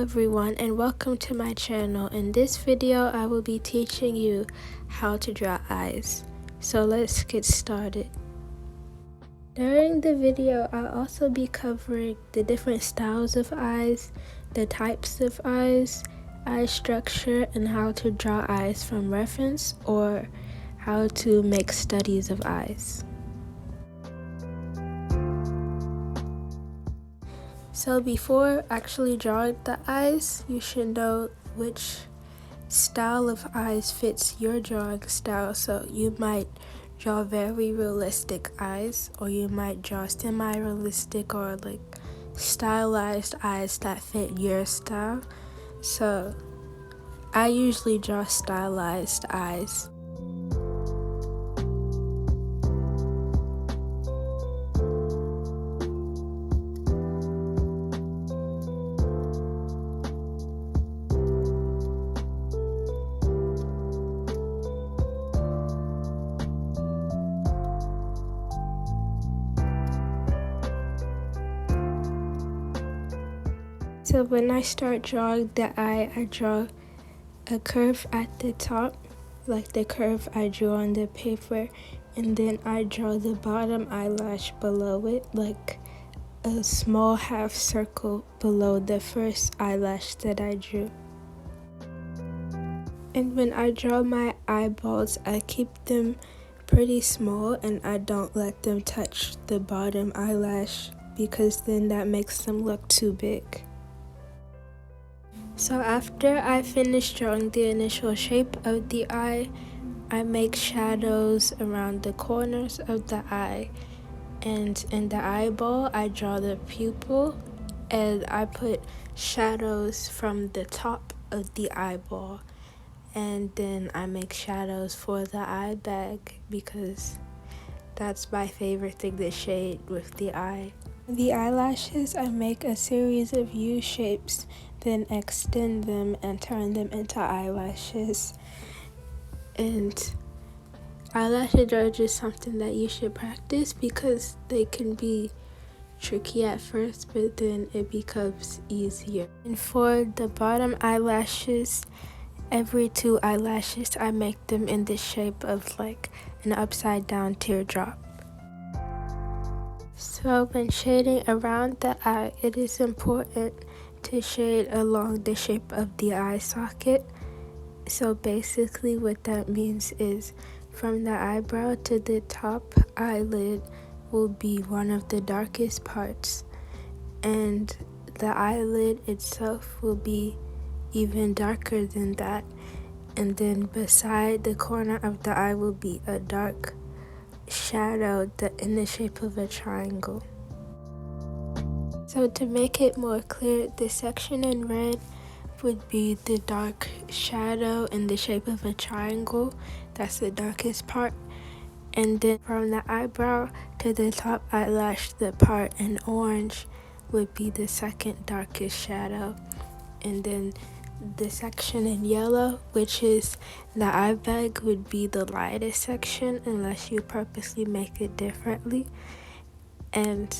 everyone, and welcome to my channel. In this video I will be teaching you how to draw eyes. So let's get started. During the video I'll also be covering the different styles of eyes, the types of eyes, eye structure, and how to draw eyes from reference or how to make studies of eyes. So before actually drawing the eyes, you should know which style of eyes fits your drawing style. So you might draw very realistic eyes, or you might draw semi-realistic or like stylized eyes that fit your style. So I usually draw stylized eyes. So when I start drawing the eye, I draw a curve at the top, like the curve I drew on the paper, and then I draw the bottom eyelash below it, like a small half circle below the first eyelash that I drew. And when I draw my eyeballs, I keep them pretty small and I don't let them touch the bottom eyelash because then that makes them look too big. So after I finish drawing the initial shape of the eye, I make shadows around the corners of the eye, and in the eyeball I draw the pupil and I put shadows from the top of the eyeball, and then I make shadows for the eye bag because that's my favorite thing to shade with the eye. The eyelashes, I make a series of U shapes, then extend them and turn them into eyelashes. And eyelashes are just something that you should practice because they can be tricky at first, but then it becomes easier. And for the bottom eyelashes, every 2 eyelashes I make them in the shape of like an upside down teardrop. So when shading around the eye, it is important to shade along the shape of the eye socket. So basically what that means is from the eyebrow to the top eyelid will be one of the darkest parts, and the eyelid itself will be even darker than that, and then beside the corner of the eye will be a dark shadow in the shape of a triangle. So to make it more clear, the section in red would be the dark shadow in the shape of a triangle. That's the darkest part. And then from the eyebrow to the top eyelash, the part in orange would be the second darkest shadow. And then the section in yellow, which is the eye bag, would be the lightest section unless you purposely make it differently. And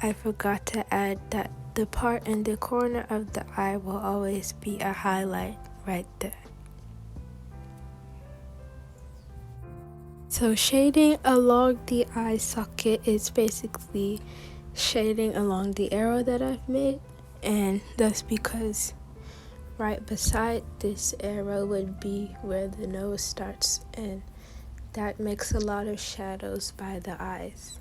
I forgot to add that the part in the corner of the eye will always be a highlight right there. So shading along the eye socket is basically shading along the arrow that I've made, and that's because right beside this arrow would be where the nose starts, and that makes a lot of shadows by the eyes.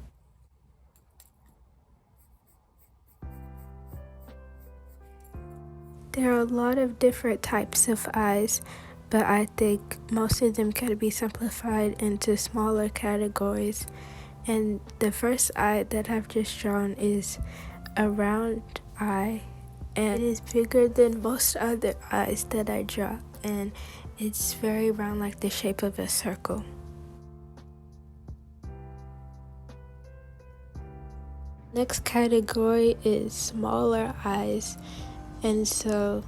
There are a lot of different types of eyes, but I think most of them can be simplified into smaller categories. And the first eye that I've just drawn is a round eye, and it is bigger than most other eyes that I draw, and it's very round, like the shape of a circle. Next category is smaller eyes, and so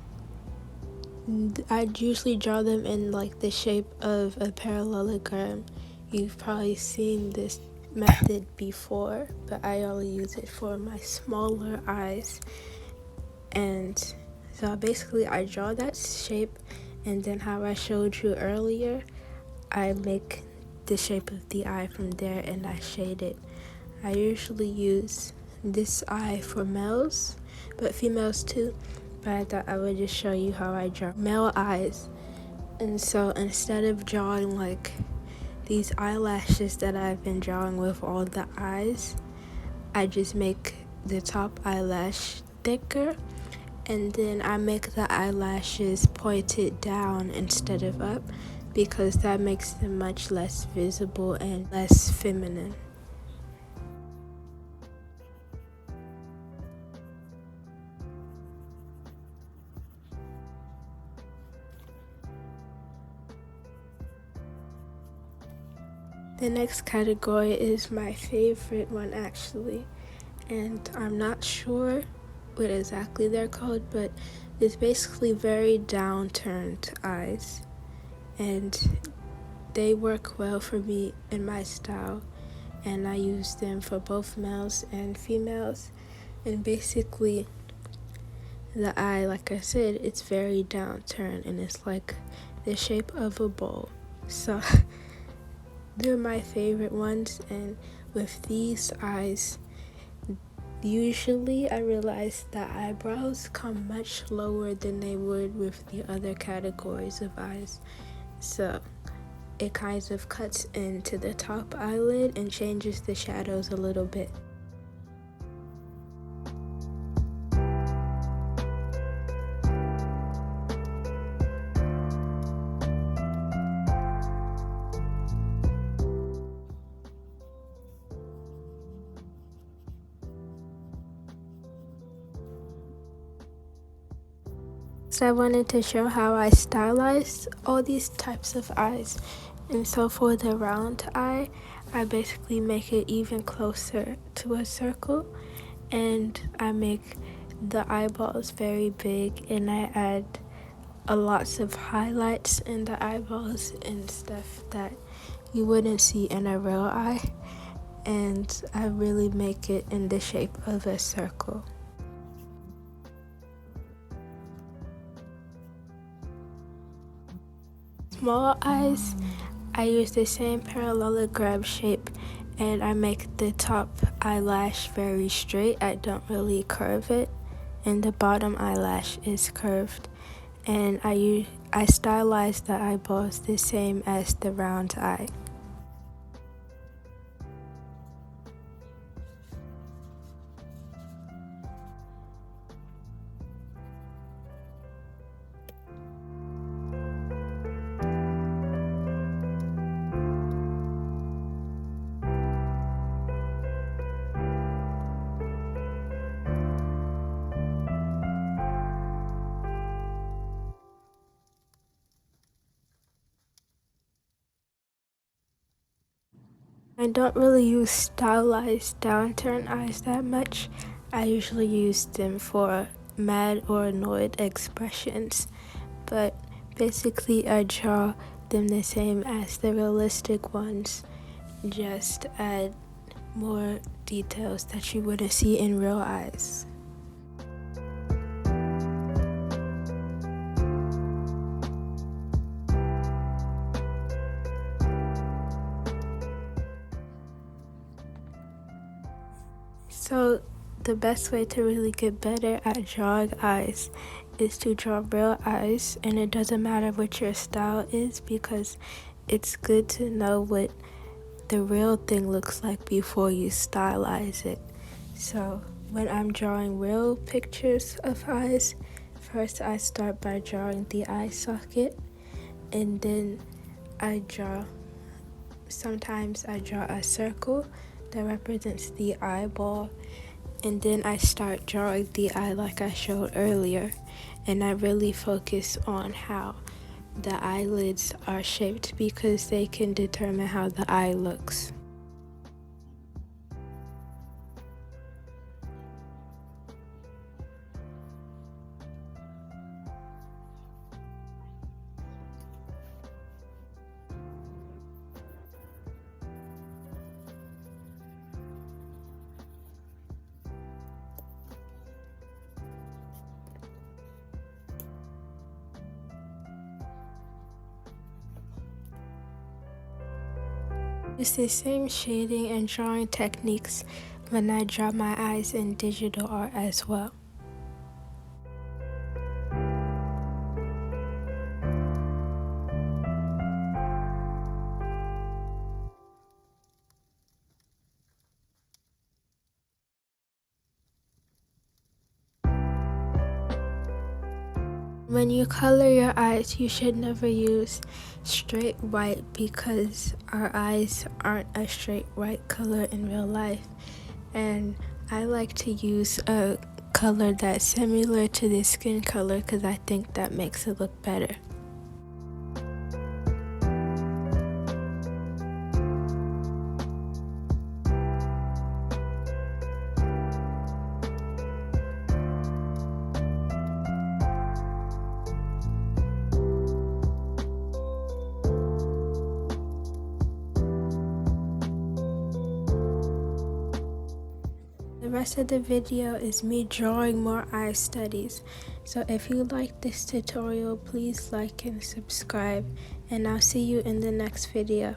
I usually draw them in like the shape of a parallelogram. You've probably seen this method before, but I only use it for my smaller eyes. And So basically I draw that shape, and then how I showed you earlier, I make the shape of the eye from there and I shade it. I usually use this eye for males, but females too. But I thought I would just show you how I draw male eyes. And so instead of drawing like these eyelashes that I've been drawing with all the eyes, I just make the top eyelash thicker, and then I make the eyelashes pointed down instead of up, because that makes them much less visible and less feminine. The next category is my favorite one actually, and I'm not sure what exactly they're called, but it's basically very downturned eyes, and they work well for me in my style, and I use them for both males and females. And basically the eye, like I said, it's very downturned and it's like the shape of a bowl. So they're my favorite ones, and with these eyes, usually I realize that eyebrows come much lower than they would with the other categories of eyes. So it kind of cuts into the top eyelid and changes the shadows a little bit. So I wanted to show how I stylized all these types of eyes. And so for the round eye, I basically make it even closer to a circle, and I make the eyeballs very big, and I add a lots of highlights in the eyeballs and stuff that you wouldn't see in a real eye, and I really make it in the shape of a circle. Small eyes, I use the same parallelogram shape, and I make the top eyelash very straight. I don't really curve it, and the bottom eyelash is curved. And I stylize the eyeballs the same as the round eye. I don't really use stylized downturn eyes that much. I usually use them for mad or annoyed expressions, but basically I draw them the same as the realistic ones, just add more details that you wouldn't see in real eyes. So the best way to really get better at drawing eyes is to draw real eyes, and it doesn't matter what your style is, because it's good to know what the real thing looks like before you stylize it. So when I'm drawing real pictures of eyes, first I start by drawing the eye socket, and then sometimes I draw a circle that represents the eyeball, and then I start drawing the eye like I showed earlier, and I really focus on how the eyelids are shaped, because they can determine how the eye looks. Use the same shading and drawing techniques when I draw my eyes in digital art as well. When you color your eyes, you should never use straight white because our eyes aren't a straight white color in real life. And I like to use a color that's similar to the skin color because I think that makes it look better. The rest of the video is me drawing more eye studies. So if you like this tutorial, please like and subscribe, and I'll see you in the next video.